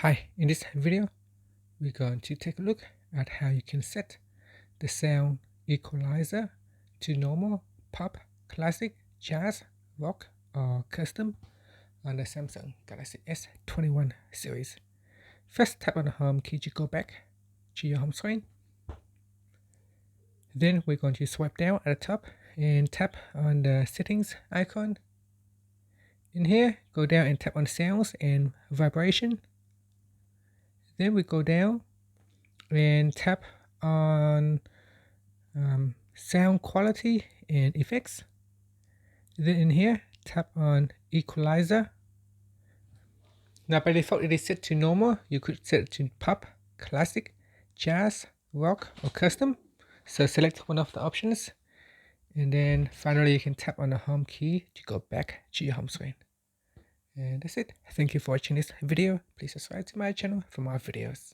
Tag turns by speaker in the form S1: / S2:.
S1: Hi, in this video, we're going to take a look at how you can set the sound equalizer to normal, pop, classic, jazz, rock, or custom on the Samsung Galaxy S21 series. First, tap on the home key to go back to your home screen. Then we're going to swipe down at the top and tap on the settings icon. In here, go down and tap on sounds and vibration. Then we go down and tap on sound quality and effects. Then in here, tap on equalizer. Now by default it is set to normal. You could set it to pop, classic, jazz, rock, or custom. So select one of the options. And then finally you can tap on the home key to go back to your home screen. And that's it. Thank you for watching this video. Please subscribe to my channel for more videos.